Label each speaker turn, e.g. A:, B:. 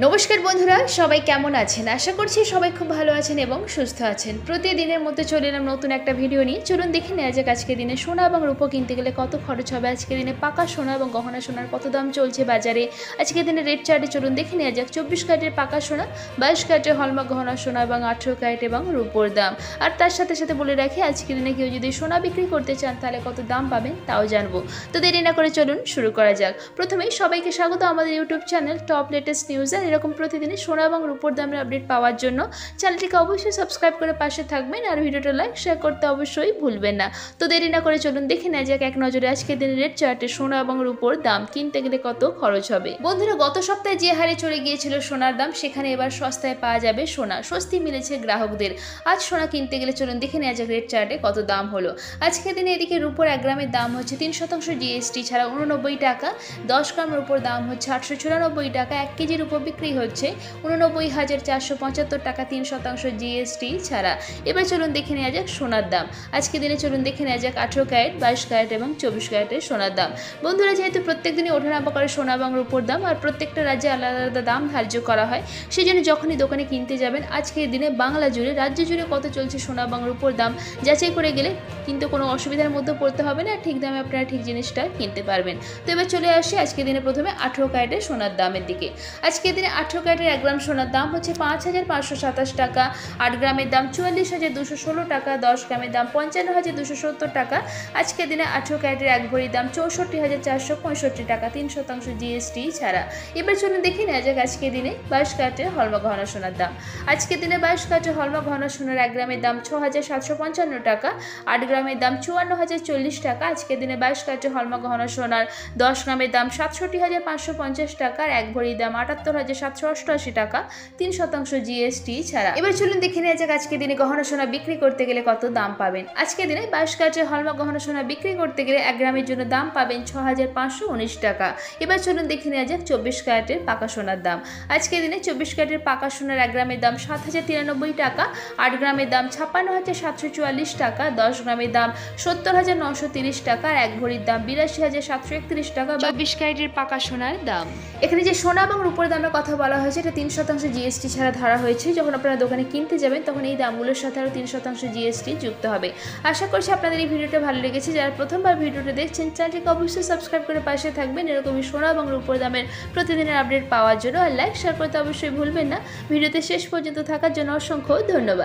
A: নমস্কার বন্ধুরা, সবাই কেমন আছেন? আশা করছি সবাই খুব ভালো আছেন এবং সুস্থ আছেন। প্রতিদিনের মধ্যে চলে এলাম নতুন একটা ভিডিও নিয়ে। চলুন দেখে নেওয়া যাক আজকের দিনে সোনা এবং রূপো কিনতে গেলে কত খরচ হবে, আজকের দিনে পাকা সোনা এবং গহনা সোনার কত দাম চলছে বাজারে। আজকের দিনে রেট চার্টে চলুন দেখে নেওয়া যাক 24 ক্যারেটের পাকা সোনা, 22 ক্যারেটের হলমার্ক গহনা সোনা এবং 18 ক্যারেট এবং রূপোর দাম। আর তার সাথে সাথে বলে রাখি, আজকের দিনে কেউ যদি সোনা বিক্রি করতে চান তাহলে কত দাম পাবেন তাও জানবো। তো দেরি না করে চলুন শুরু করা যাক। প্রথমেই সবাইকে স্বাগত আমাদের YouTube channel top latest news. আর এরকম প্রতিদিনই সোনা এবং রূপোর দামের আপডেট পাওয়ার জন্য চ্যানেলটিকে অবশ্যই সাবস্ক্রাইব করে পাশে থাকবেন আর ভিডিওটা লাইক শেয়ার করতে অবশ্যই ভুলবেন না। তো দেরি না করে চলুন দেখে নেওয়া যাক এক নজরে আজকের দিনের রেট চার্টে সোনা এবং রূপোর দাম কিনতে গেলে কত খরচ হবে। বন্ধুরা, গত সপ্তাহে যে হারে চলে গিয়েছিল সোনার দাম, সেখানে এবার সস্তায় পাওয়া যাবে সোনা। স্বস্তি মিলেছে গ্রাহকদের। আজ সোনা কিনতে গেলে চলুন দেখে নেওয়া যাক রেট চার্টে কত দাম হলো। আজকের দিনে এদিকে রূপোর 1 গ্রামের দাম হচ্ছে 3% জিএসটি ছাড়া 89 টাকা, 10 গ্রাম রূপোর দাম হচ্ছে 894 টাকা, 1 কেজি রূপো বিক্রি হচ্ছে 89,475 টাকা 3% জিএসটি ছাড়া। এবার চলুন দেখে নেওয়া যাক সোনার দাম। আজকে দিনে চলুন দেখে নেওয়া যাক 18 ক্যারেট, 22 ক্যারেট এবং 24 ক্যারেটের সোনার দাম। বন্ধুরা, যেহেতু প্রত্যেক দিনই ওঠানামা করে সোনা এবং রূপোর দাম আর প্রত্যেকটা রাজ্যে আলাদা আলাদা দাম ধার্য করা হয়, সেই জন্য যখনই দোকানে কিনতে যাবেন আজকের দিনে বাংলা জুড়ে রাজ্য জুড়ে কত চলছে সোনা এবং রূপোর দাম যাচাই করে গেলে কিন্তু কোনো অসুবিধার মধ্যে পড়তে হবে না। ঠিক দামে আপনারা ঠিক জিনিসটা কিনতে পারবেন। তো এবার চলে আসি আজকের দিনে প্রথমে 18 ক্যারেটের সোনার দামের দিকে। আজকের দিনে 18 ক্যারেটের 1 গ্রাম সোনার দাম হচ্ছে 5,527 টাকা, 8 গ্রামের দাম 44,216 টাকা, 10 গ্রামের দাম 55,270 টাকা। আজকের দিনে 18 ক্যারেটের 1 ভরির দাম 64,465 টাকা 3% জিএসটি ছাড়া। এবার চলুন দেখে নেওয়া যাক আজকের দিনে 22 ক্যারেটের হলমার্ক গহনা সোনার দাম। আজকের দিনে 22 ক্যারেটের হলমার্ক গহনা সোনার 1 গ্রামের দাম 6,755 টাকা, 8 গ্রামের দাম 54,040 টাকা। আজকের দিনে 22 ক্যারেটের হলমার্ক গহনা সোনার 10 গ্রামের দাম 67,550 টাকা আর 1 ভরির দাম 78,788 টাকা 3% জিএসটি ছাড়া। এবার চলুন দেখে নেওয়া যাক আজকের দিনে গহনা সোনা বিক্রি করতে গেলে কত দাম পাবেন। আজকের দিনে 22 ক্যারেটের হলমার্ক গহনা সোনা বিক্রি করতে গেলে 1 গ্রামের জন্য দাম পাবেন 6,519 টাকা। এবার চলুন দেখে নেওয়া যাক 24 ক্যারেটের পাকা সোনার দাম। আজকের দিনে 24 ক্যারেটের পাকা সোনার 1 গ্রামের দাম 7,093 টাকা, 8 গ্রামের দাম 56,744 টাকা, 10 গ্রামের দাম 70,930 টাকা আর 1 ভরির দাম 82,731 টাকা 24 ক্যারেটের পাকা সোনার দাম। এখানে যে সোনা এবং রূপোর দামের কথা বলা হয়েছে এটা 3% জিএসটি ছাড়া ধরা হয়েছে। যখন আপনারা দোকানে কিনতে যাবেন তখন এই দামগুলোর সাথে আরও 3% জিএসটি যুক্ত হবে। আশা করছি আপনাদের এই ভিডিওটা ভালো লেগেছে। যারা প্রথমবার ভিডিওটা দেখছেন চ্যানেলটিকে অবশ্যই সাবস্ক্রাইব করে পাশে থাকবেন এরকমই সোনা এবং রূপোর দামের প্রতিদিনের আপডেট পাওয়ার জন্য। আর লাইক শেয়ার করতে অবশ্যই ভুলবেন না। ভিডিওতে শেষ পর্যন্ত থাকার জন্য অসংখ্য ধন্যবাদ।